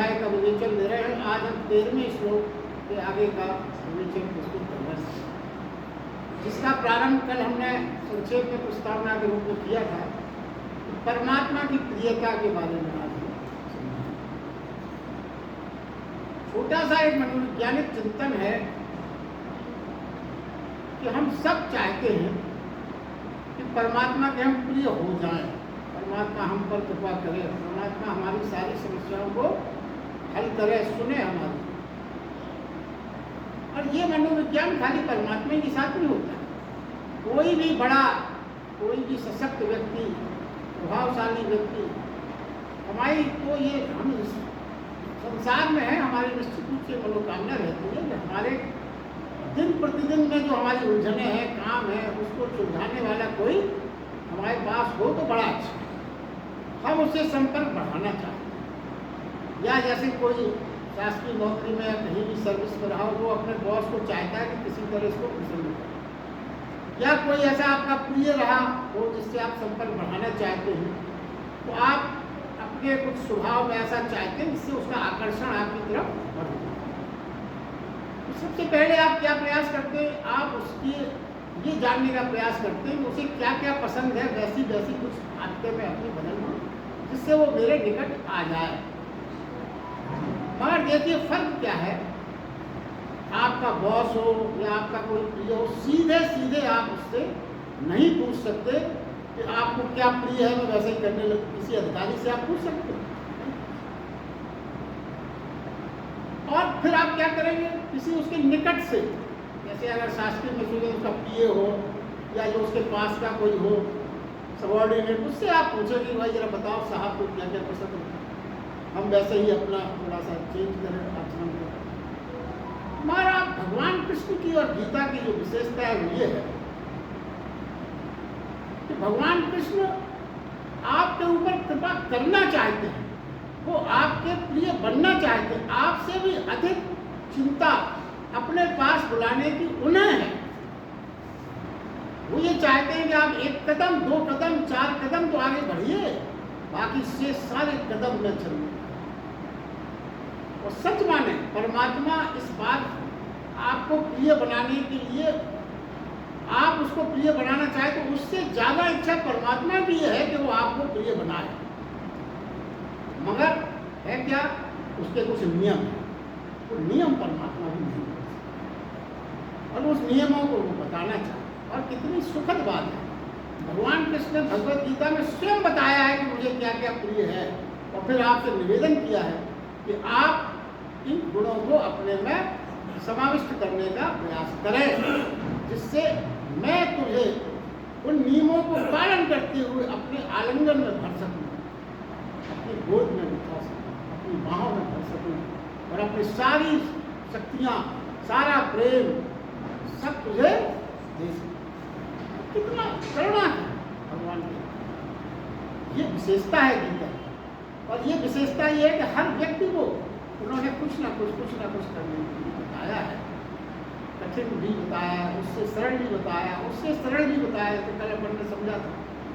अध्याय का विवेचन दे रहे हैं। आज हम 13वें श्लोक के आगे का विवेचन प्रस्तुत कर रहे हैं, जिसका प्रारंभ कल हमने संक्षेप में प्रस्तावना के रूप में किया था। परमात्मा की प्रियता के बारे में आज छोटा सा एक मनोवैज्ञानिक चिंतन है कि हम सब चाहते हैं कि परमात्मा के हम प्रिय हो जाएं, परमात्मा हम पर कृपा करे, परमात्मा हमारी सारी समस्याओं को हल करे, सुने हमारी। और ये मनोविज्ञान खाली परमात्मा के साथ नहीं होता है। कोई भी बड़ा, कोई भी सशक्त व्यक्ति, प्रभावशाली व्यक्ति, हमारी तो ये हम संसार में है, हमारी निश्चित रूप से मनोकामना रहती है कि हमारे दिन प्रतिदिन में जो हमारी उलझने हैं, काम है, उसको सुलझाने वाला कोई हमारे पास हो तो बड़ा अच्छा है। हम उससे संपर्क बढ़ाना चाहते हैं। या जैसे कोई शासकीय नौकरी में या कहीं भी सर्विस में रहा हो, वो अपने बॉस को चाहता है कि किसी तरह इसको प्रसन्न करे। या कोई ऐसा आपका प्रिय रहा हो जिससे आप संपर्क बढ़ाना चाहते हैं, तो आप अपने कुछ स्वभाव में ऐसा चाहते हैं जिससे उसका आकर्षण आपकी तरफ बढ़े। तो सबसे पहले आप क्या प्रयास करते हैं? आप उसकी ये जानने का प्रयास करते हैं कि उसे क्या क्या पसंद है, वैसी वैसी कुछ आदतें में अपनी बदलना, जिससे वो मेरे निकट आ जाए। मगर देखिए फर्क क्या है, आपका बॉस हो या आपका कोई प्रिय हो, सीधे सीधे आप उससे नहीं पूछ सकते कि आपको क्या प्रिय है, मैं वैसे ही करने लग। किसी अधिकारी से आप पूछ सकते हैं। और फिर आप क्या करेंगे? किसी उसके निकट से, जैसे अगर शासकीय मसूदे उसका पीए हो या जो उसके पास का कोई हो सबॉर्डिनेट, उससे आप पूछेंगे भाई जरा बताओ साहब को क्या क्या पसंद है, हम वैसे ही अपना थोड़ा सा चेंज करें, आचरण करें। हमारा भगवान कृष्ण की और गीता की जो विशेषता है वो ये है कि भगवान कृष्ण आपके ऊपर कृपा करना चाहते हैं, वो आपके प्रिय बनना चाहते हैं। आपसे भी अधिक चिंता अपने पास बुलाने की उन्हें है। वो ये चाहते हैं कि आप 1 कदम 2 कदम 4 कदम तो आगे बढ़िए, बाकी से सारे कदम न चलिए। और सच माने परमात्मा इस बात आपको प्रिय बनाने के लिए, आप उसको प्रिय बनाना चाहे तो उससे ज्यादा इच्छा परमात्मा की है कि वो आपको प्रिय बनाए। मगर है क्या, उसके कुछ नियम हैं, वो नियम परमात्मा भी नहीं है और उस नियमों को वो बताना चाहते। और कितनी सुखद बात है, भगवान कृष्ण ने भगवद गीता में स्वयं बताया है कि मुझे क्या क्या प्रिय है, और फिर आपसे निवेदन किया है कि आप इन गुणों को अपने में समाविष्ट करने का प्रयास करें, जिससे मैं तुझे उन नियमों को पालन करते हुए अपने आलिंगन में भर सकूं, अपनी गोद में बिठा सकूं, अपनी बाहों में भर सकूं और अपनी सारी शक्तियां, सारा प्रेम सब तुझे दे सकूं। कितना करुणा है भगवान की, ये विशेषता है गीता। और ये विशेषता ये है कि हर व्यक्ति को उन्होंने कुछ ना कुछ करने के लिए बताया है। कठिन भी बताया, उससे सरल भी बताया, उससे सरल भी बताया। तो कल अपन ने समझा था,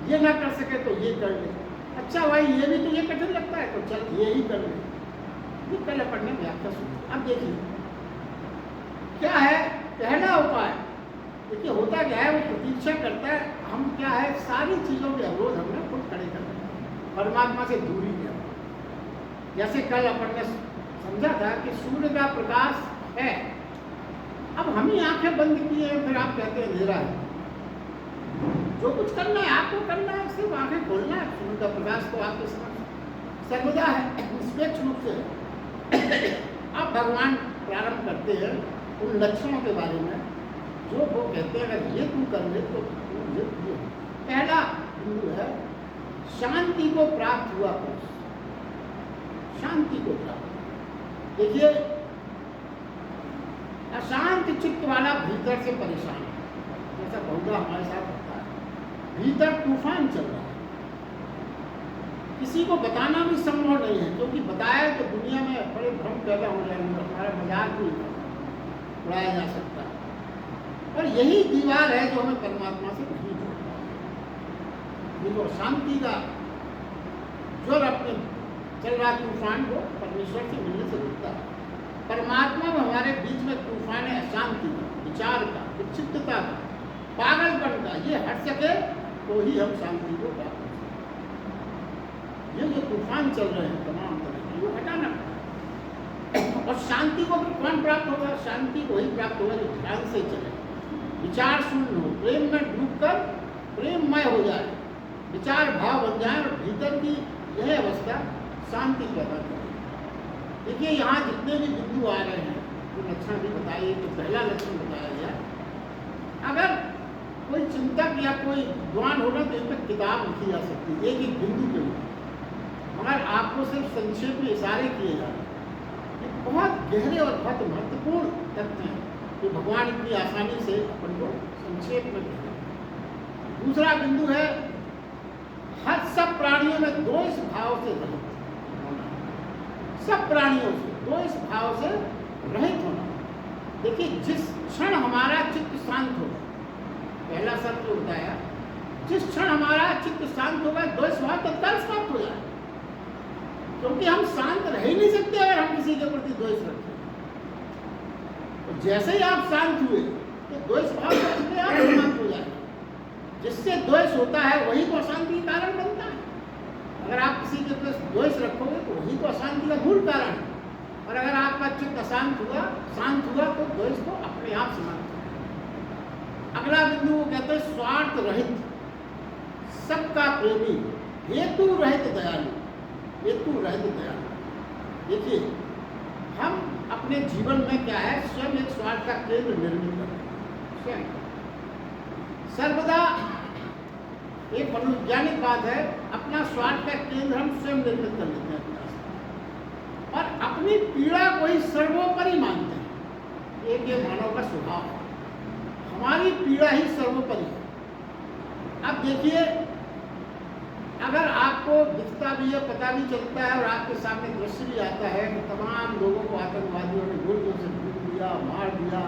ये ना कर सके तो ये कर ले, अच्छा भाई ये भी तो ये कठिन लगता है तो चल ये ही कर ले। ये कल अपन ने व्याख्या सुनी। अब देखिए क्या है पहला उपाय। देखिए होता क्या है, वो प्रतीक्षा करता है, हम क्या है सारी चीज़ों के अवरोध हमने खुद खड़े कर रहे, परमात्मा से दूरी है। जैसे कल अपन ने समझा था कि सूर्य का प्रकाश है, अब हम ही आंखें बंद किए हैं, फिर आप कहते हैं अंधेरा है। जो कुछ करना है आपको करना है, सिर्फ आंखें खोलना है। सूर्य का प्रकाश तो आपके समझ सर्वदा है, निष्पेक्ष रूप से है। अब भगवान प्रारंभ करते हैं उन लक्षणों के बारे में जो वो कहते हैं अगर ये तू कर ले तो ये पहला बिंदु है शांति को प्राप्त हुआ पुरुष। शांति को प्राप्त, देखिए अशांत चित्त वाला भीतर से परेशान है, जैसा बहुधा हमारे साथ होता है। भीतर तूफान चल रहा है, किसी को बताना भी संभव नहीं है, क्योंकि बताया तो दुनिया में बड़े भ्रम पैदा हो जाएंगे, हमारा मजाक भी उड़ाया जा सकता है। और यही दीवार है जो हमें परमात्मा से नहीं जोड़ता। ये जो शांति का ज्वर अपने चल रहा तूफान को परमेश्वर से मिलने से रुकता है। परमात्मा में हमारे बीच में तूफान है अशांति का, विचार का, विक्षिप्तता का, पागलपन का, ये हट सके तो ही हम शांति को प्राप्त कर सकते। ये जो तूफान चल रहे हैं तमाम तरह के, वो हटाना पड़ेगा। और शांति को कौन प्राप्त होगा? शांति को ही प्राप्त होगा जो ध्यान से चले, विचार शून्य हो, प्रेम में डूबकर प्रेममय हो जाए, विचार भाव बन जाए और भीतर की यह अवस्था शांति पैदा करे। देखिए यहाँ जितने भी बिंदु आ रहे हैं, जो लक्षण भी बताइए, तो पहला लक्षण बताया गया, अगर कोई चिंतक या कोई विद्वान होगा तो इस पर किताब लिखी जा सकती है एक एक बिंदु के ऊपर, मगर आपको सिर्फ संक्षेप में इशारे किए जा रहे हैं। ये बहुत गहरे और बहुत महत्वपूर्ण तथ्य हैं कि भगवान इतनी आसानी से अपन को संक्षेप में कह रहे हैं। दूसरा बिंदु है हर सब प्राणियों में द्वेष भाव से रहित होना, सब प्राणियों से द्वेष भाव से रहित होना। देखिए जिस क्षण हमारा चित्त शांत होगा, पहला शब्द जो बताया, जिस क्षण हमारा चित्त शांत होगा द्वेष भाव तत्काल समाप्त हो जाए, क्योंकि हम शांत रह ही नहीं सकते अगर हम किसी के प्रति द्वेष रखते हैं। तो जैसे ही आप शांत हुए तो द्वेष भाव अपने आप समाप्त हो जाएगा। जिससे द्वेष होता है वही तो अशांति का कारण बनता है। अगर आप किसी के प्रति द्वेष रखोगे तो वही तो अशांति का मूल कारण है। और अगर आपका चित्त अशांत हुआ, शांत हुआ, तो द्वेष को अपने आप समाप्त होगा। अगला बिंदु वो कहते हैं स्वार्थ रहित, सबका प्रेमी, हेतु रहित दयालु, हेतु रहित दयालु। देखिए हम अपने जीवन में क्या है, स्वयं एक स्वार्थ का केंद्र निर्मित करते हैं। स्वयं सर्वदा एक मनोवैज्ञानिक बात है, अपना स्वार्थ का केंद्र हम स्वयं निर्मित कर लेते हैं अपना, और अपनी पीड़ा को ही सर्वोपरि मानते हैं। एक ये मानव का स्वभाव है, हमारी पीड़ा ही सर्वोपरि है। अब देखिए अगर आपको दिखता भी है, पता भी चलता है और आपके सामने दृश्य भी आता है कि तमाम लोगों को आतंकवादियों ने गोलियों से लूट दिया, मार दिया,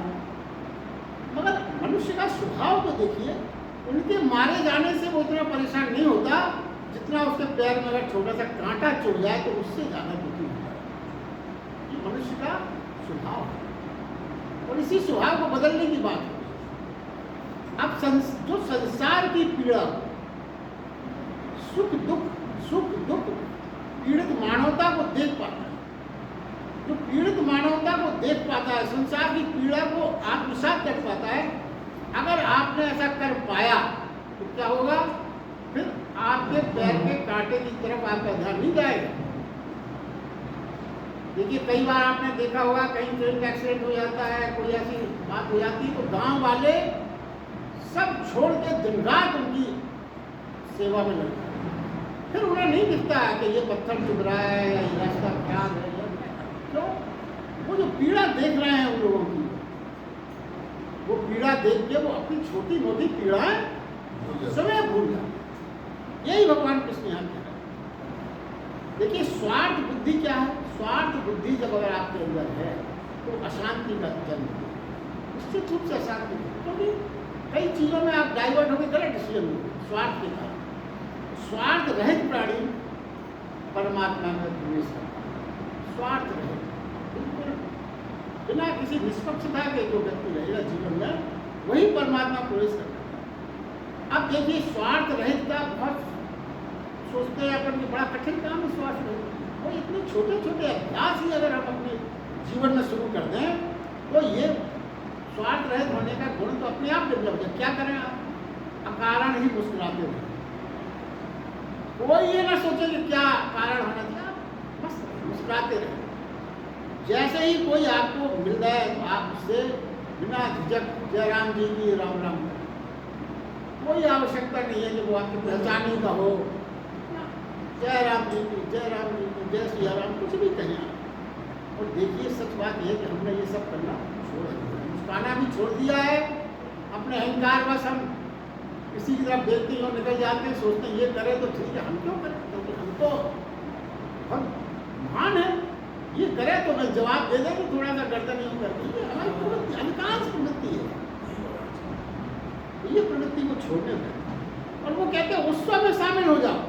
मगर मनुष्य का स्वभाव तो देखिए, उनके मारे जाने से वो इतना परेशान नहीं होता जितना उसके पैर में अगर छोटा सा कांटा चुभ जाए तो उससे ज़्यादा दुखी होता है। ये मनुष्य का स्वभाव है और इसी स्वभाव को बदलने की बात है। अब जो संसार की पीड़ा, सुख दुख पीड़ित मानवता को देख पाता है, जो पीड़ित मानवता को देख पाता है, संसार की पीड़ा को आत्मसात कर पाता है, अगर आपने ऐसा कर पाया तो क्या होगा, फिर आपके पैर के कांटे की तरफ आपका ध्यान नहीं जाएगा। देखिए कई बार आपने देखा होगा, कहीं ट्रेन का एक्सीडेंट हो जाता है, कोई ऐसी बात हो जाती है, तो गांव वाले सब छोड़ के दिन रात उनकी सेवा में लगता है। फिर उन्हें नहीं दिखता है कि ये पत्थर चुभ रहा है या ये रास्ता खराब है, तो वो जो पीड़ा देख रहे हैं उन लोगों की, वो पीड़ा देख के वो अपनी छोटी मोटी पीड़ाएं समय भूल जाते। यही भगवान कृष्ण यहाँ कह रहे हैं। देखिए स्वार्थ बुद्धि क्या है, स्वार्थ बुद्धि जब अगर आपके अंदर है तो अशांति का जन्म है, निश्चित रूप से अशांति है, क्योंकि कई चीज़ों में आप डाइवर्ट होकर गलत डिसीजन होंगे स्वार्थ के कारण। स्वार्थ रहित प्राणी परमात्मा में प्रवेश करता है, स्वार्थ रहित, बिल्कुल बिना किसी निष्पक्षता के जो व्यक्ति रहेगा जीवन में, वही परमात्मा प्रवेश करता है। अब देखिए स्वार्थ रहित का बहुत सोचते हैं अपन कि बड़ा कठिन काम है स्वार्थ रहित, वो इतने छोटे छोटे अभ्यास ही अगर हम अपने जीवन में शुरू कर दें तो ये स्वार्थ रहित होने का गुण तो अपने आप डेवलप हो जाए। क्या करें आप, अकारण ही मुस्कुराते रहे, कोई ये ना सोचे कि क्या कारण होना चाहिए, बस मुस्कुराते रहे। जैसे ही कोई आपको मिल जाए तो आप उससे बिना झिझक जय राम जी की राम राम करें, कोई आवश्यकता नहीं है कि वो आपकी पहचान ही का हो, जय राम जी की, जय राम जी की, जय श्री राम, कुछ भी कहें आप। और देखिए सच बात यह है कि हमने ये सब करना छोड़ दिया, मुस्कुराना भी छोड़ दिया है। अपने अहंकार बस हम किसी की तरफ देखते ही और निकल जाते हैं, सोचते हैं ये करें तो ठीक है, हम क्यों करें, क्योंकि हम तो हम महान है, ये करे तो मैं जवाब दे दें तो थोड़ा सा गर्दन यूं कर दी, हमारी प्रवृत्ति अधिकांश प्रवृत्ति है, ये प्रवृत्ति को छोड़ने में। और वो कहते हैं उत्सव में शामिल हो जाओ,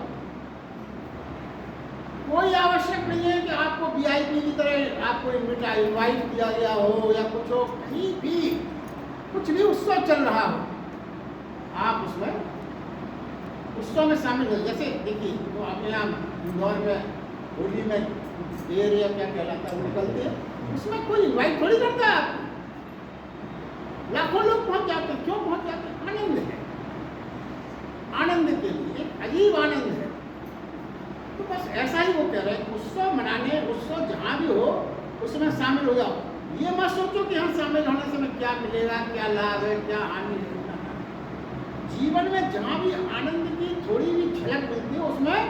कोई आवश्यक नहीं है कि आपको वीआईपी की तरह आपको इनवाइट किया गया हो या कुछ हो, कहीं भी कुछ भी उत्सव चल रहा हो, आप उसमें उत्सव में शामिल हो। जैसे देखिए, तो अपने यहाँ इंदौर में होली में देर या क्या कहलाता है वो निकलते हैं, उसमें कोई इनवाइट थोड़ी करता है आपको, लाखों लोग पहुंच जाते हैं। क्यों पहुंच जाते हैं? आनंद है, आनंद के लिए अजीब आनंद है। तो बस ऐसा ही वो कह रहे हैं, उत्सव मनाने, उत्सव जहाँ भी हो उसमें शामिल हो जाओ। ये मत सोचो कि हम शामिल होने से हमें क्या मिलेगा, क्या लाभ है, क्या हानि है। जीवन में जहाँ भी आनंद की थोड़ी भी झलक मिलती है उसमें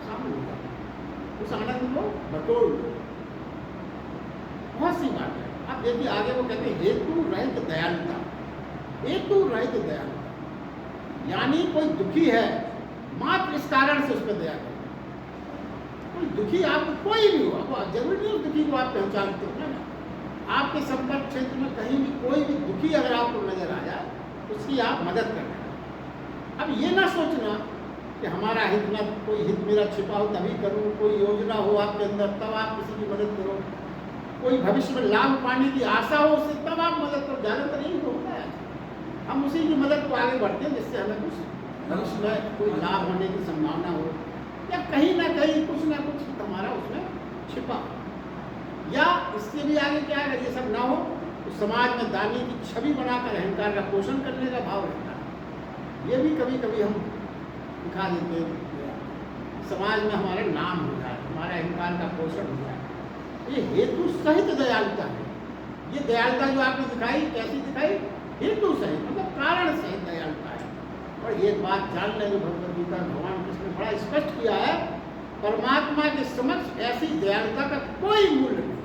शामिल हो जाओ, उस आनंद को बटोर लो। बहुत सी बात है। अब देखिए आगे वो कहते हैं हेतु रहित दयालुता। हेतु रहित दयालुता यानी कोई दुखी है, मात्र इस कारण से उस पर दया करो। कोई दुखी आपको कोई भी हो, अब जरूरी नहीं उस दुखी को आप पहचानते हो ना, आपके संपर्क क्षेत्र में कहीं भी कोई भी दुखी अगर आपको नजर आ जाए, उसकी आप मदद करना। अब ये ना सोचना कि हमारा हित ना, कोई हित मेरा छिपा हो तभी करूँ, कोई योजना हो आपके अंदर तब आप किसी की मदद करो, कोई भविष्य में लाभ पाने की आशा हो उससे तब आप मदद करो। ज़्यादातर यही तो होता है, हम उसी की मदद को आगे बढ़ते हैं जिससे हमें कुछ भविष्य में कोई लाभ होने की संभावना हो, या कहीं ना कहीं कुछ ना कुछ हमारा उसमें छिपा हो। या इससे भी आगे क्या है, अगर ये सब ना हो तो समाज में दानी की छवि बनाकर अहंकार का पोषण करने का भाव रहता है। ये भी कभी कभी हम दिखा देते हैं, समाज में हमारा नाम हो जाए, हमारा अहंकार का पोषण हो जाए। ये हेतु सहित दयालुता है। ये दयालुता जो आपने दिखाई, कैसी दिखाई? हेतु सहित, मतलब कारण सहित दयालुता है। और ये बात जान लें जो भगवद गीता भगवान कृष्ण ने बड़ा स्पष्ट किया है, परमात्मा के समक्ष ऐसी दयालुता का कोई मूल्य नहीं,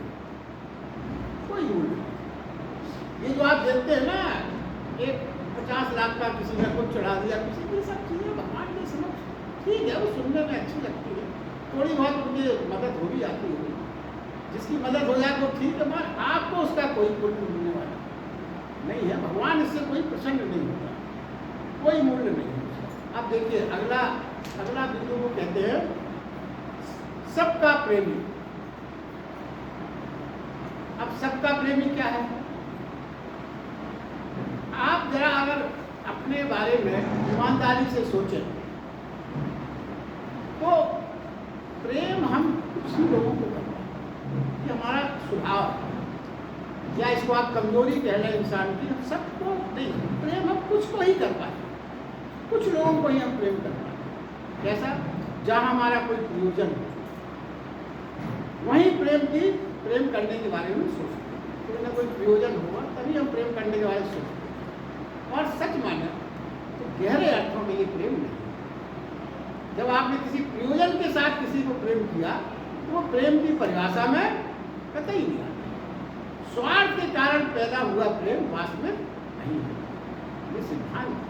कोई मूल्य नहीं। ये जो आप देखते हैं ना, एक 50 लाख का किसी ने कुछ चढ़ा दिया, किसी की सब चीज़ें भगवान के समक्ष ठीक है, वो सुनने में अच्छी लगती है, थोड़ी बहुत उनकी मदद हो भी जाती है, जिसकी मदद हो जाए तो ठीक है, मगर आपको उसका कोई पुण्य मिलने वाला नहीं है। भगवान इससे कोई प्रसन्न नहीं होता, कोई मूल्य नहीं है। अब देखिए अगला बिंदु को कहते हैं सबका प्रेमी। अब सबका प्रेमी क्या है? आप जरा अगर अपने बारे में ईमानदारी से सोचें तो प्रेम हम कुछ ही लोगों को करते हैं, कि हमारा स्वभाव, या इसको आप कमजोरी कह लें इंसान की, हम सबको नहीं, प्रेम हम कुछ को ही कर पाते, कुछ लोगों को ही हम प्रेम कर पाते। कैसा? जहाँ हमारा कोई प्रयोजन हो, वहीं प्रेम करने के बारे में सोचते हैं। कोई ना कोई प्रयोजन होगा तभी हम प्रेम करने के बारे में सोचते हैं। और सच माने तो गहरे अर्थों में ये प्रेम नहीं है। जब आपने किसी प्रयोजन के साथ किसी को प्रेम किया तो वो प्रेम की परिभाषा में कतई नहीं आता। स्वार्थ के कारण पैदा हुआ प्रेम वास्तव में नहीं है, ये सिद्धांत है।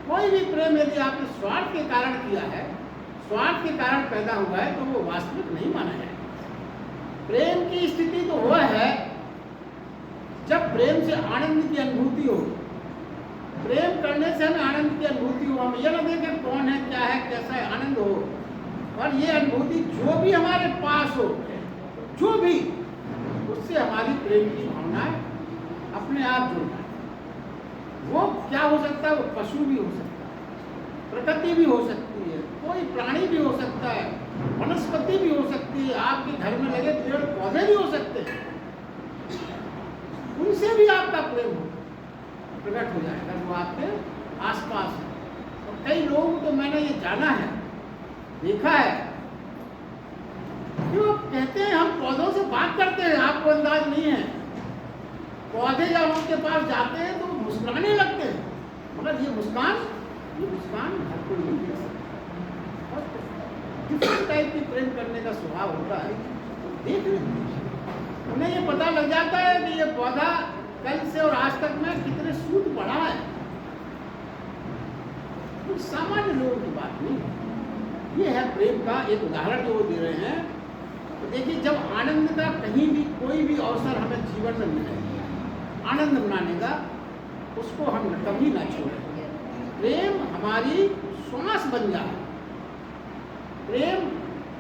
कोई भी प्रेम यदि आपने स्वार्थ के कारण किया है, स्वार्थ के कारण पैदा हुआ है, तो वो वास्तविक नहीं माना जाएगा। प्रेम की स्थिति तो वह है जब प्रेम से आनंद की अनुभूति हो, प्रेम करने से हमें आनंद की अनुभूति हो, हम ये ना देखें कौन है, क्या है, कैसा है, आनंद हो। और ये अनुभूति जो भी हमारे पास हो, जो भी, उससे हमारी प्रेम की भावना अपने आप जुड़ जाए। वो क्या हो सकता है? वो पशु भी हो सकता है, प्रकृति भी हो सकती है, कोई प्राणी भी हो सकता है, वनस्पति भी हो सकती है, आपके घर में लगे पेड़ पौधे भी हो सकते हैं, उनसे भी आपका प्रेम प्रकट हो जाएगा जो आपके आसपास है। और कई लोग तो मैंने ये जाना है, देखा है, कि वो कहते हैं हम पौधों से बात करते हैं, आपको अंदाज नहीं है। पौधे जब उनके पास जाते हैं तो मुस्कुराने लगते हैं, मगर ये मुस्कान हर कोई नहीं दे सकता। डिफरेंट टाइप की प्रेम करने का स्वभाव होता है, देख लेते उन्हें ये पता लग जाता है कि ये पौधा कल से और आज तक में कितने सूद बढ़ा है। कुछ सामान्य लोगों की बात नहीं है। ये है प्रेम का एक उदाहरण जो वो दे रहे हैं। तो देखिए, जब आनंद का कहीं भी कोई भी अवसर हमें जीवन में मिले आनंद मनाने का, उसको हम कभी ना छोड़ें। प्रेम हमारी श्वास बन जाए, प्रेम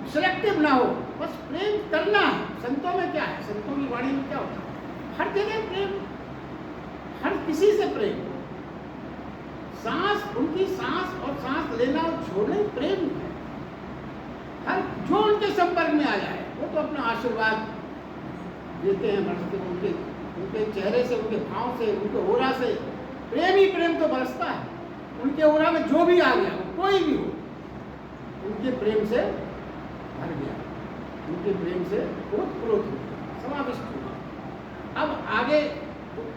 सिलेक्टिव ना हो, बस प्रेम करना है। संतों में क्या है, संतों की वाणी में क्या होता है, हर जगह प्रेम, हर किसी से प्रेम। सांस, उनकी सांस और सांस लेना और छोड़ना ही प्रेम है। हर जो उनके संपर्क में आ जाए वो तो अपना आशीर्वाद देते हैं, बरसते हैं उनके चेहरे से, उनके भाव से, उनके ओरा से प्रेम ही प्रेम तो बरसता है। उनके ओरा में जो भी आ गया, वो कोई भी हो, उनके प्रेम से भर गया, उनके प्रेम से ओतप्रोत हो गया, समाविष्ट हो गया। अब आगे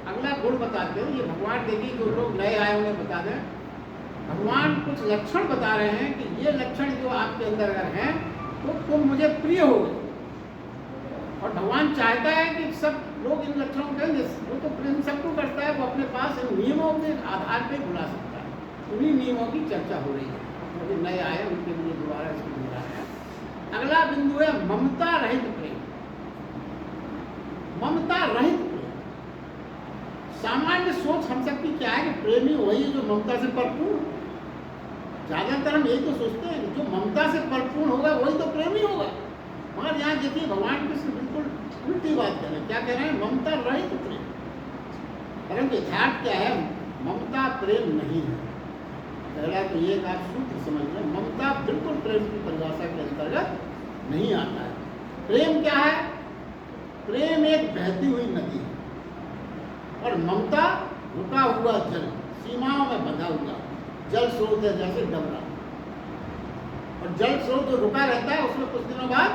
अगला गुण बताते हैं। ये भगवान देखिए, जो लोग नए आए उन्हें बता दें, भगवान कुछ लक्षण बता रहे हैं कि ये लक्षण जो आपके अंदर अगर हैं तो तुम मुझे प्रिय हो गए। और भगवान चाहता है कि सब लोग इन लक्षणों को कहेंगे, वो तो प्रेम सबको करता है, वो अपने पास इन नियमों के आधार पर बुला सकता है। उन्हीं नियमों की चर्चा हो रही है, जो नए आए उनके लिए दोबारा इसको बुला रहे हैं। अगला बिंदु है ममता रहित प्रेम। ममता रहित प्रेम, सामान्य सोच हम सबकी क्या है कि प्रेमी वही जो ममता से भरपूर। ज्यादातर हम यही तो सोचते हैं कि जो ममता से भरपूर होगा वही तो प्रेमी होगा। मगर यहाँ देखिए भगवान कृष्ण बिल्कुल उल्टी बात कह रहे हैं। क्या कह रहे हैं, ममता रहित प्रेम। परंतु यथार्थ क्या है, ममता प्रेम नहीं है। पहला तो ये आप सूत्र समझ लें, ममता बिल्कुल प्रेम की परिभाषा के अंतर्गत नहीं आता है। प्रेम क्या है, प्रेम एक बहती हुई नदी है और ममता रुका हुआ जल, सीमाओं में बंधा हुआ जल स्रोत है, जैसे डबरा। और जल स्रोत जो रुका रहता है उसमें कुछ दिनों बाद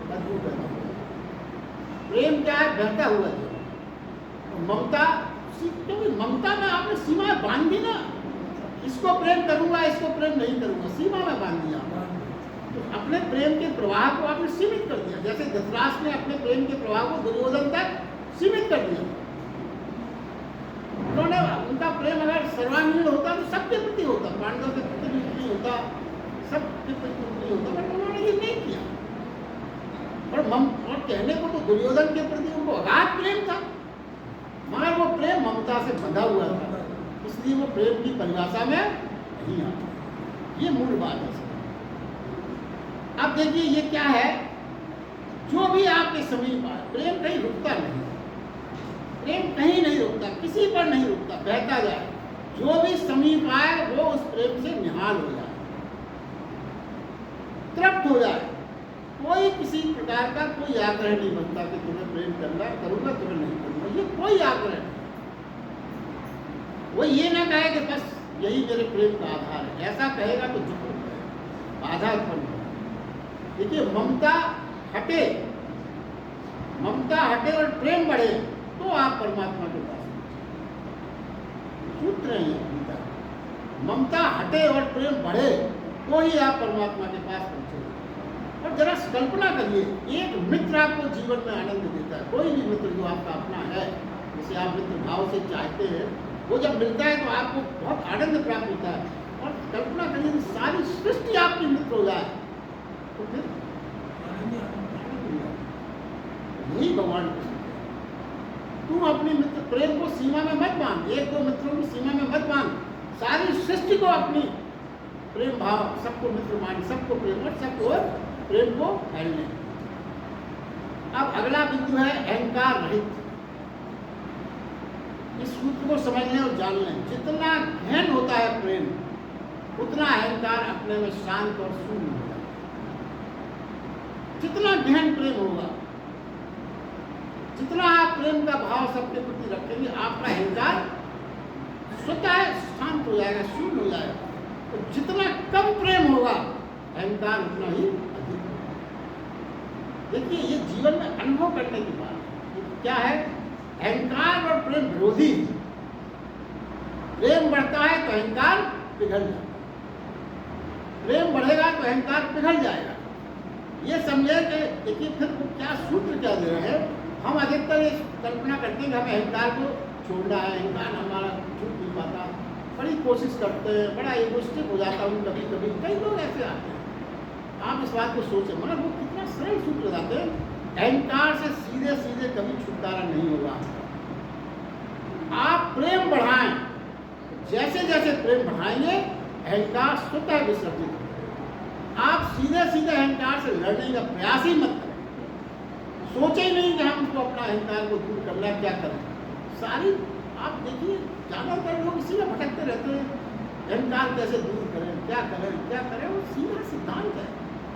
बदबू पैदा होता है। प्रेम क्या है, बहता हुआ जल। और ममता, क्योंकि ममता में आपने सीमा बांध दी ना, इसको प्रेम करूंगा, इसको प्रेम नहीं करूंगा, सीमा में बांध दिया। तो अपने प्रेम के प्रवाह को आपने सीमित कर दिया। जैसे धृतराष्ट्र ने अपने प्रेम के प्रवाह को दुर्योधन तक सीमित कर दिया। उन्होंने, उनका प्रेम अगर सर्वांगीण होता तो सबके प्रति होता, पांडवों के प्रति भी नहीं होता, सबके प्रति नहीं होता, बट उन्होंने ये नहीं किया। और कहने को तो दुर्योधन के प्रति उनको अगाध प्रेम था, मगर वो प्रेम ममता से बंधा हुआ था, इसलिए वो प्रेम की परिभाषा में नहीं आता। ये मूल बात है। अब देखिए ये क्या है, जो भी आपके समीप आए, प्रेम कहीं रुकता नहीं, प्रेम कहीं नहीं रुकता, किसी पर नहीं रुकता, बहता जाए। जो भी समीप आए वो उस प्रेम से निहाल हो जाए, तृप्त हो जाए। कोई किसी प्रकार का कोई आग्रह नहीं बनता कि तुम्हें प्रेम करना, करूंगा तुम्हें नहीं करूंगा, ये कोई आग्रह नहीं। वो ये ना कहे कि बस यही मेरे प्रेम का आधार है, ऐसा कहेगा तो झुक बाधा उत्पन्न होगा। देखिए ममता हटे, ममता हटे और प्रेम बढ़े तो आप परमात्मा के पास सूत्र हैं गीता। ममता हटे और प्रेम बढ़े तो ही आप परमात्मा के पास पहुंचेंगे। और जरा कल्पना करिए, एक मित्र आपको जीवन में आनंद देता है, कोई भी मित्र जो आपका अपना है, जिसे आप मित्र भाव से चाहते हैं, वो जब मिलता है तो आपको बहुत आनंद प्राप्त होता है। और कल्पना करिए सारी सृष्टि आपकी मित्र हो जाए तो फिर यही भगवान कृष्ण, तुम अपने मित्र प्रेम को सीमा में मत बांध, एक दो मित्रों की सीमा में मत बांध, सारी सृष्टि को अपनी प्रेम भाव, सबको मित्र मान, सबको प्रेम और सबको प्रेम को फैलने। अब अगला बिंदु है अहंकार रहित। इस सूत्र को समझ लें और जान लें, जितना गहन होता है प्रेम उतना अहंकार अपने में शांत और शून्य होता है। जितना गहन प्रेम होगा, जितना आप प्रेम का भाव सबके प्रति रखेंगे, आपका अहंकार स्वतः शांत हो जाएगा, शून्य हो जाएगा। तो जितना कम प्रेम होगा अहंकार उतना ही अधिक होगा। देखिए ये जीवन में अनुभव करने की बात है। क्या है, अहंकार और प्रेम विरोधी है। प्रेम बढ़ता है तो अहंकार पिघल जाएगा, प्रेम बढ़ेगा तो अहंकार पिघल जाएगा। ये समझे कि देखिए फिर वो क्या सूत्र क्या दे रहे हैं। हम अधिकतर ये कल्पना करते हैं कि हमें अहंकार को छोड़ना है, अहंकार हमारा छूट नहीं पाता, बड़ी कोशिश करते हैं, बड़ा इगोइस्टिक हो जाता हूँ कभी कभी, कई लोग ऐसे आते हैं। आप इस बात को सोचें, मगर वो कितना सरल सूत्र बताते हैं, अहंकार से सीधे सीधे कभी छुटकारा नहीं होगा। आप प्रेम बढ़ाएं, जैसे जैसे प्रेम बढ़ाएंगे अहंकार स्वतः विसर्जित होगा। आप सीधे सीधे अहंकार से लड़ने का प्रयास ही मत करें। सोचे ही नहीं कि हमको अपना अहंकार को दूर करना है, क्या करें। सारी आप देखिए ज़्यादातर लोग इसी में भटकते रहते हैं, अहंकार कैसे दूर करें, क्या करें। वो सीधा सिद्धांत है।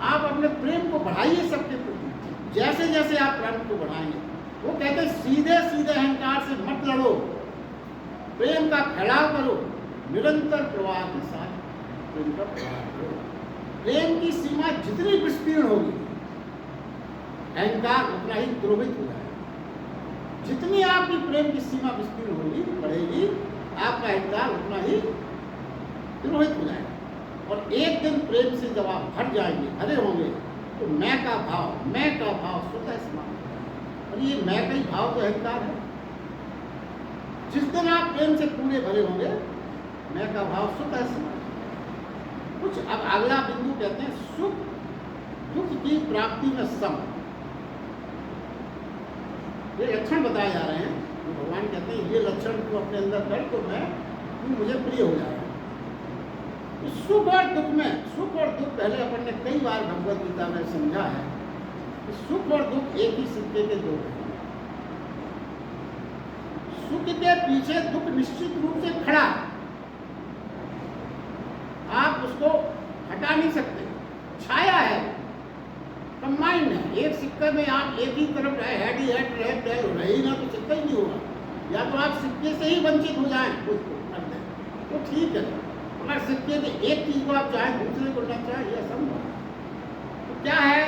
आप अपने प्रेम को बढ़ाइए सबके प्रति, जैसे जैसे आप प्रेम को बढ़ाएंगे। वो कहते हैं सीधे सीधे अहंकार से मत लड़ो, प्रेम का फैलाव करो, निरंतर प्रवाह के साथ प्रेम का प्रवाह करो। प्रेम की सीमा जितनी विस्तीर्ण होगी, अहंकार उतना ही द्रोहित हो जाएगा। जितनी आपकी प्रेम की सीमा विस्तीर्ण होगी, बढ़ेगी, आपका अहंकार उतना ही द्रोहित हो जाएगा। और एक दिन प्रेम से जब आप भर जाएंगे, भरे होंगे, तो मैं का भाव स्वतः समाप्त हो जाएगा। और ये मैं का ही भाव तो अहंकार है। जिस दिन आप प्रेम से पूरे भरे होंगे, मैं का भाव स्वतः समाप्त। कुछ अब अगला बिंदु कहते हैं सुख दुख की प्राप्ति में सम। ये लक्षण बताए जा रहे हैं। तो भगवान कहते हैं ये लक्षण तू अपने अंदर कर तो मैं तू मुझे प्रिय हो जाएगा। तो सुख और दुख में, सुख और दुख पहले अपन ने कई बार भगवद गीता में समझा है कि सुख और दुख एक ही सिक्के के दो हैं। सुख के पीछे दुख निश्चित रूप से खड़ा, आप उसको हटा नहीं सकते, छाया है, कंबाइंड है। एक सिक्के में आप एक ही तरफ रहे ही ना तो सिक्का ही नहीं होगा। या तो आप सिक्के से ही वंचित हो जाएं, उसको कर दें तो ठीक है। अगर सिक्के के एक चीज को आप चाहें दूसरे को ना चाहें, यह असंभव। तो क्या है,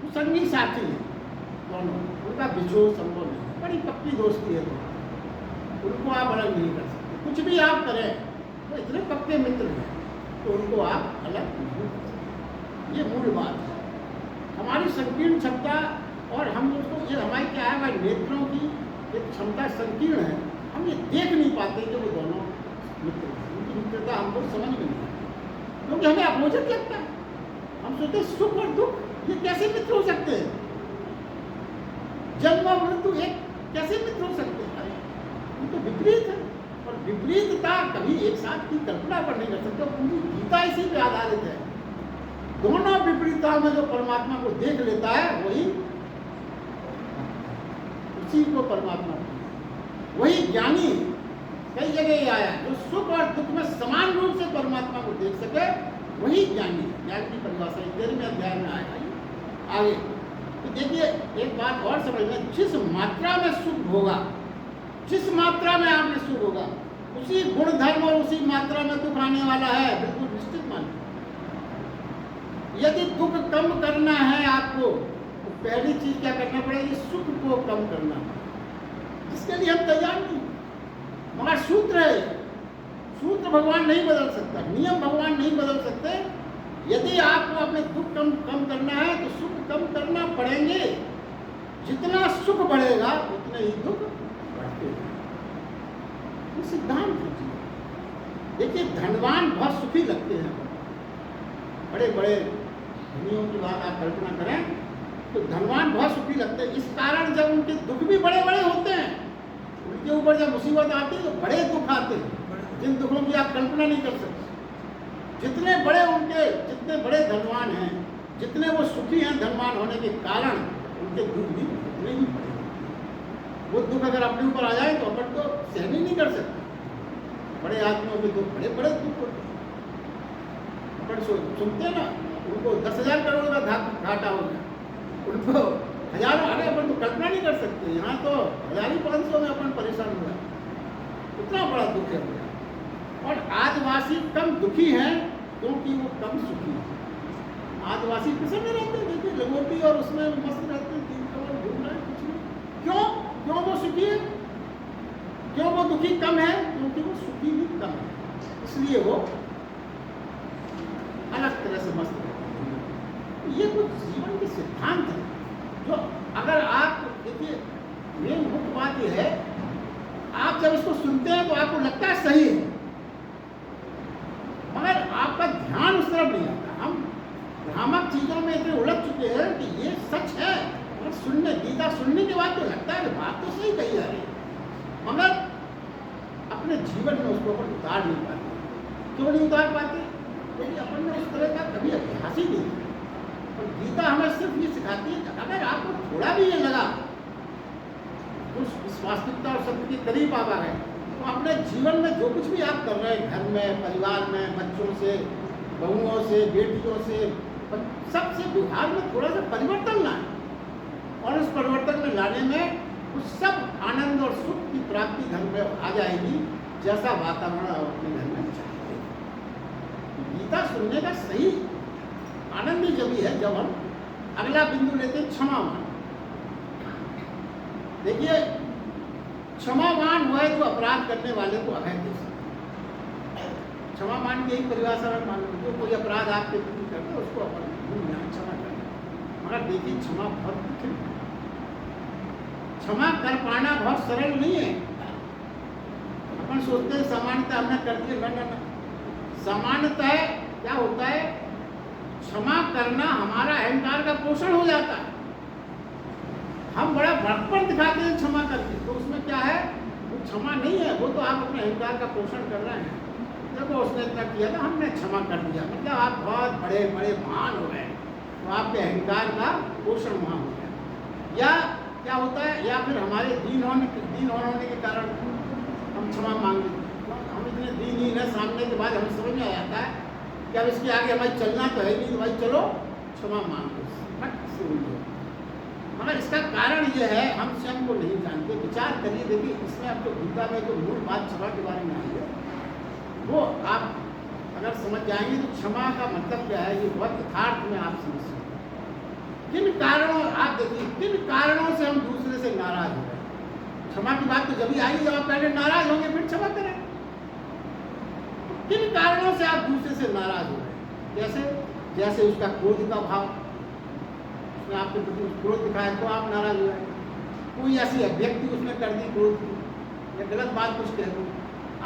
वो संगी साथी है दोनों, उनका बिछोह संभव नहीं। बड़ी पक्की दोस्ती है तो उनको आप अलग नहीं कर सकते। कुछ भी आप करें तो इतने पक्के मित्र हैं तो उनको आप अलग नहीं कर सकते। ये मूल बात है। हमारी संकीर्ण क्षमता और हम उसको, ये हमारी क्या है, हमारे नेत्रों की एक क्षमता संकीर्ण है। हम ये देख नहीं पाते कि वो दोनों मित्र हैं। उनकी मित्रता हमको समझ में नहीं आती, क्योंकि हमें अपोजिट लगता है। हम सोचते सुख और दुख ये कैसे मित्र हो सकते हैं, जन्म और मृत्यु एक कैसे मित्र हो सकते हैं। ये तो विपरीत है। और विपरीतता कभी एक साथ की कल्पना पर नहीं कर सकते। पूरी गीता इसी पे आधारित है। दोनों विपरीतताओं में जो परमात्मा को देख लेता है वही उसी को परमात्मा, वही ज्ञानी। कई जगह ये आया जो सुख और दुख में समान रूप से परमात्मा को देख सके वही ज्ञानी है। ज्ञान की परिभाषा 13वें अध्याय में आएगा आगे। तो देखिए एक बात और समझना, जिस मात्रा में सुख होगा, जिस मात्रा में आपने सुख होगा, उसी गुण धर्म और उसी मात्रा में दुख आने वाला है, बिल्कुल निश्चित मान। यदि दुख कम करना है आपको तो पहली चीज क्या करना पड़ेगी, सुख को कम करना, जिसके लिए हम तैयार नहीं। मगर सूत्र है, सूत्र भगवान नहीं बदल सकता, नियम भगवान नहीं बदल सकते। यदि आपको अपने दुख कम करना है तो सुख कम करना पड़ेंगे। जितना सुख बढ़ेगा उतने ही दुख बढ़ते हैं। ये सिद्धांत है। देखिए धनवान बहुत सुखी लगते हैं, बड़े बड़े धनियों की बात आप कल्पना करें तो धनवान बहुत सुखी लगते हैं। इस कारण जब उनके दुख भी बड़े बड़े होते हैं, उनके ऊपर जब मुसीबत आती है तो बड़े दुख आते हैं, जिन दुखों की आप कल्पना नहीं कर सकते। जितने बड़े उनके, जितने बड़े धनवान हैं, जितने वो सुखी हैं धनवान होने के कारण, उनके दुख भी उतने ही बड़े। वो दुख अगर अपने ऊपर आ जाए तो अपन तो सहन ही नहीं कर सकते। बड़े आदमियों के दुख बड़े बड़े दुख होते हैं। अपन सुनते ना, उनको 10,000 करोड़ का घाटा हो गया, उनको हजारों, अरे अपन तो कल्पना नहीं कर सकते। यहाँ तो 1,500 में अपन परेशान हुआ, इतना बड़ा दुख है। और आदिवासी कम दुखी हैं क्योंकि वो कम सुखी हैं। आदिवासी प्रसन्न रहते हैं, देखिए लंगोटी और उसमें मस्त रहते हैं, तीन करोड़ घूम रहे हैं, कुछ नहीं। क्यों वो सुखी है, क्यों वो दुखी कम है, क्योंकि वो सुखी भी कम है, इसलिए वो अलग तरह से मस्त रहते हैं। ये कुछ जीवन के सिद्धांत है जो अगर आप देखिए, मेन मुख्य बात यह है, आप जब इसको सुनते हैं तो आपको लगता है सही है, मगर आपका ध्यान उस तरफ नहीं आता। हम भ्रामक चीजों में इतने उलझ चुके हैं कि ये सच है, मगर सुनने, गीता सुनने के बाद तो लगता है कि बात तो सही कही जा रही है, मगर अपने जीवन में उसको अपन उतार नहीं पाते। क्यों नहीं उतार पाते? क्योंकि अपन ने उस तरह का कभी अभ्यास ही नहीं किया। और गीता हमें सिर्फ ये सिखाती है कि अगर आपको थोड़ा भी ये लगा उस वास्तविकता और सत्य के करीब आ गए, तो अपने जीवन में जो कुछ भी आप कर रहे हैं, घर में, परिवार में, बच्चों से, बहुओं से, बेटियों से, सबसे व्यवहार में थोड़ा सा परिवर्तन लाए, और उस परिवर्तन में लाने में उस सब आनंद और सुख की प्राप्ति घर में आ जाएगी, जैसा वातावरण आप अपने घर में चाहते हैं। गीता सुनने का सही आनंद ही जब है जब हम अगला बिंदु लेते हैं क्षमावान। देखिए, क्षमावान वह है जो अपराध करने वाले को अभय दे सकता। क्षमावान की यही परिभाषा में मान लो, जो कोई अपराध आपके प्रति करते हैं उसको अपन क्षमा करना। मगर देखिए, क्षमा बहुत कठिन है। क्षमा कर पाना बहुत सरल नहीं है। अपन सोचते हैं सामान्यतः हमने कर दिया, न सामान्यतः क्या होता है, क्षमा करना हमारा अहंकार का पोषण हो जाता है। हम बड़ा बड़प्पन दिखाते हैं क्षमा करके, तो उसमें क्या है, वो क्षमा नहीं है, वो तो आप अपने अहंकार का पोषण कर रहे हैं। देखो उसने इतना किया था, हमने क्षमा कर दिया, मतलब आप बहुत बड़े बड़े महान हो गए, तो आपके अहंकार का पोषण वहाँ हो गया। या क्या होता है, या फिर हमारे दीन होने के कारण हम क्षमा मांग लेते हैं। हम इतने दीनहीन है, सामने के बाद हमें समझ में आ जाता है कि अब इसके आगे हमारी चलना तो है नहीं, तो भाई चलो क्षमा मांग लो, मगर इसका कारण ये है हम स्वयं को नहीं जानते। विचार करिए, देखिए इसमें अब तो गीता में जो मूल बात क्षमा के बारे में आई है, वो आप अगर समझ जाएंगे तो क्षमा का मतलब क्या है, ये बहुत यथार्थ में आप समझ सकते हैं। किन कारणों, आप देखिए किन कारणों से हम दूसरे से नाराज हो रहे हैं। क्षमा की बात तो जब ही आएगी जब आप पहले नाराज होंगे, फिर क्षमा करें। किन कारणों से आप दूसरे से नाराज हो रहे हैं? जैसे उसका क्रोध का भाव, उसने आपके प्रति क्रोध दिखाया तो आप नाराज हो रहे हैं। कोई ऐसी अभिव्यक्ति उसने कर दी क्रोध की, या गलत बात कुछ कह दो,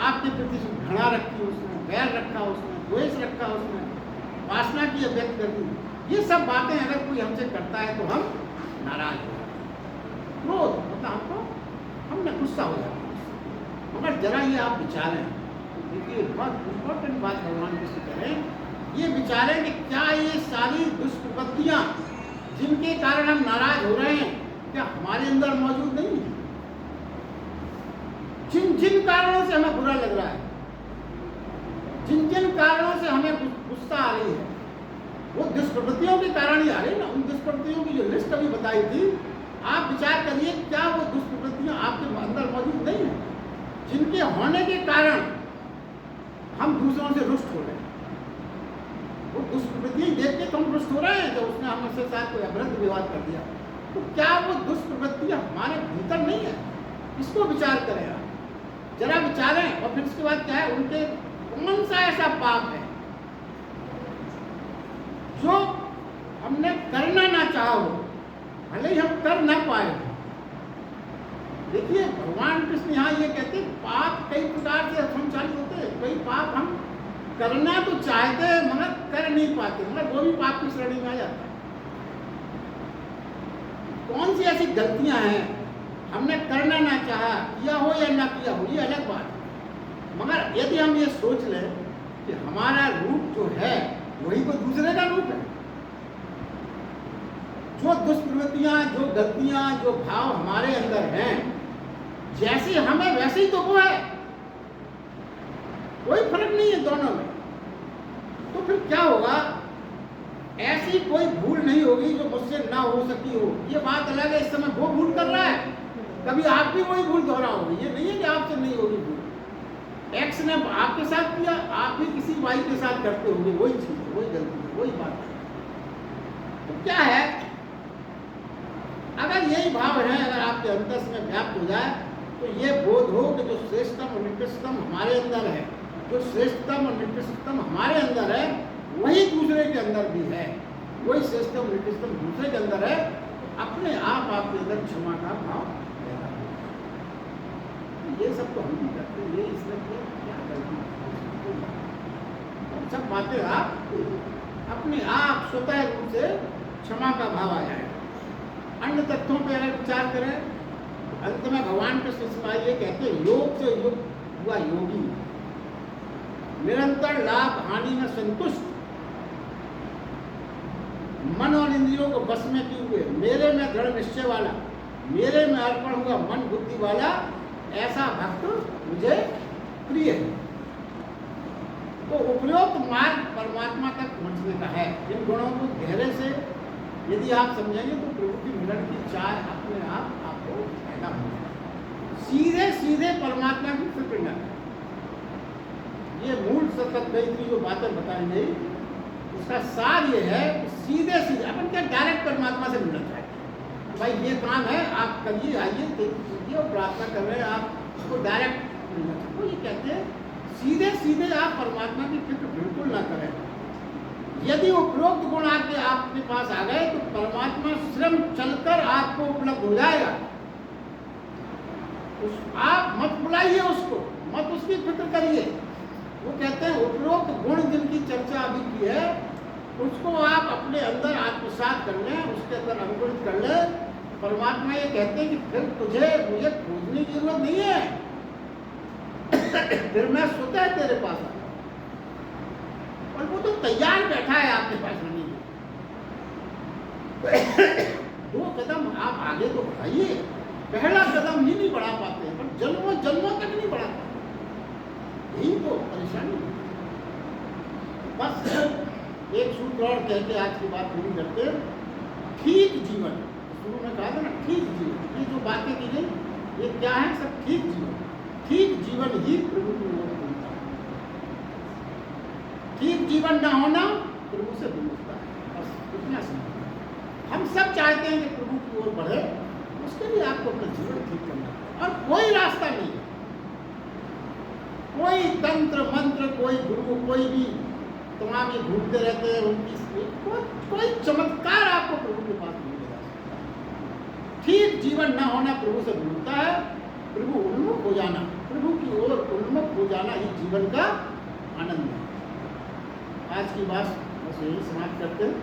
आपके प्रति घृणा रखी उसने, बैर रखा उसने, द्वेष रखा उसने, वासना की अभिव्यक्त कर दी। ये सब बातें अगर कोई हमसे करता है तो हम नाराज हो जाते हैं। क्रोध मतलब हमने गुस्सा हो जाता है। मगर जरा ये आप विचारें, देखिए बहुत इंपॉर्टेंट बात भगवान कृष्ण करें, ये विचारें कि क्या ये सारी दुष्प्रवृत्तियाँ जिनके कारण हम नाराज हो रहे हैं, क्या हमारे अंदर मौजूद नहीं है? जिन कारणों से हमें बुरा लग रहा है, जिन कारणों से हमें गुस्सा आ रही है, वो दुष्प्रवृत्तियों के कारण ही आ रही है ना। उन दुष्प्रवृत्तियों की जो लिस्ट अभी बताई थी, आप विचार करिए क्या वो दुष्प्रवृत्तियां आपके अंदर मौजूद नहीं है, जिनके होने के कारण हम दूसरों से रुष्ट हो रहे हैं। वो दुष्प्रवृत्तियां देख के तो हम रुष्ट हो रहे हैं, जब उसने हमसे साथ कोई अभद्र व्यवहार कर दिया, तो क्या वो दुष्प्रवृत्तियां हमारे भीतर नहीं है? इसको विचार करें आप, जरा विचारें। और फिर इसके बाद क्या है, उनके कौन सा ऐसा पाप है जो हमने करना ना चाहा हो, भले ही हम कर ना पाए। देखिए भगवान कृष्ण यहाँ ये कहते हैं पाप कई प्रकार से संचालित होते हैं। कई पाप हम करना तो चाहते हैं मगर कर नहीं पाते, मगर वो भी पाप की श्रेणी में आ जाता है। कौन सी ऐसी गलतियां हैं हमने करना ना चाहा, किया हो या ना किया हो, ये अलग बात है। मगर यदि हम ये सोच लें कि हमारा रूप जो है वही तो दूसरे का रूप है, जो दुष्प्रवृत्तियां, जो गलतियां, जो भाव हमारे अंदर हैं, जैसे हमें वैसे ही तो वो है, कोई फर्क नहीं है दोनों में। तो फिर क्या होगा, ऐसी कोई भूल नहीं होगी जो मुझसे ना हो सकी हो। ये बात अलग है, इस समय वो भूल कर रहा है, कभी आप भी वही भूल दोहराओगे। ये नहीं है कि आपसे नहीं होगी भूल, एक्स ने आपके साथ किया, आप भी किसी वाई के साथ करते होंगे, वही चीज है, वही गलती है, वही बात है। तो क्या है, अगर यही भाव है, अगर आपके अंतस में व्याप्त हो जाए, तो ये बोध हो कि जो श्रेष्ठतम और निकृष्टतम हमारे अंदर है, जो श्रेष्ठतम और निकृष्टतम हमारे अंदर है, वही दूसरे के अंदर भी है। वही श्रेष्ठतम निकृष्टतम दूसरे के अंदर है, तो अपने आप आपके अंदर क्षमा का भाव पैदा होगा। ये सब तो हम भी करते हैं, ये इसमें क्या गलती सब बातें आप अपने आप स्वतः रूप से क्षमा का भाव आ जाएगा। अन्य तत्वों पर अगर विचार करें, अंत में भगवान कृष्ण ये कहते हैं योग से युक्त हुआ योगी। निरंतर लाभ हानि में संतुष्ट, मन और इंद्रियों को बस में किए हुए, मेरे में दृढ़ निश्चय वाला, मेरे में अर्पण हुआ मन बुद्धि वाला, ऐसा भक्त मुझे प्रिय है। तो उपरोक्त मार्ग परमात्मा तक पहुंचने का है। इन गुणों को गहरे से यदि आप समझेंगे तो प्रभु की मिलन की चाह अपने आप आपको पैदा होगी। सीधे सीधे परमात्मा की फिक्र न करें। ये मूल सतत गई जो बातें बताई गई, उसका सार ये है कि सीधे सीधे अपन क्या डायरेक्ट परमात्मा से मिलना चाहते हैं। भाई ये काम है, आप करिए, आइए कीजिए और प्रार्थना कर रहे हैं, आपको डायरेक्ट मिलना चाहते। वो ये कहते हैं सीधे सीधे आप परमात्मा की फिक्र बिल्कुल ना करें। यदि उपरोक्त गुण आपके पास आ गए तो परमात्मा स्वयं चलकर आपको उपलब्ध हो जाएगा। आप मत बुलाइए उसको, मत उसकी फिक्र करिए। वो कहते हैं उपरोक्त गुण जिनकी चर्चा अभी की है, उसको आप अपने अंदर आत्मसात कर लें, उसके अंदर अंकुरित कर लें। परमात्मा ये कहते हैं कि फिर मुझे खोजने की जरूरत नहीं है, फिर मैं स्वतः तेरे पास आ, और वो तो तैयार बैठा है आपके पास रहने के। 2 कदम आप आगे तो बढ़ाइए। पहला कदम ही नहीं बढ़ा पाते हैं, पर जन्मों जन्मों तक नहीं बढ़ा पाते। यही तो परेशानी है। बस एक सूत्र और कह के आज की बात पूरी करते हैं। ठीक जीवन, शुरू में कहा था ना, ठीक जीवन, ये जो बातें की गई ये क्या है? सब ठीक जीवन। ठीक जीवन ही प्रभु की ओर मिलता है। ठीक जीवन ना होना प्रभु से दूरता है। बस इतना समझ। हम सब चाहते हैं कि प्रभु की ओर बढ़े, उसके लिए आपको अपना जीवन ठीक करना है और कोई रास्ता नहीं है। कोई तंत्र मंत्र, कोई गुरु, कोई भी तमाम ये घूमते रहते हैं, उनकी कोई चमत्कार आपको प्रभु के पास नहीं ले जा सकता। ठीक जीवन ना होना प्रभु से दूरता है। प्रभु उन्मुख हो जाना, प्रभु की ओर उन्मुख हो जाना ही जीवन का आनंद है। आज की बात बस यही समाप्त करते हैं।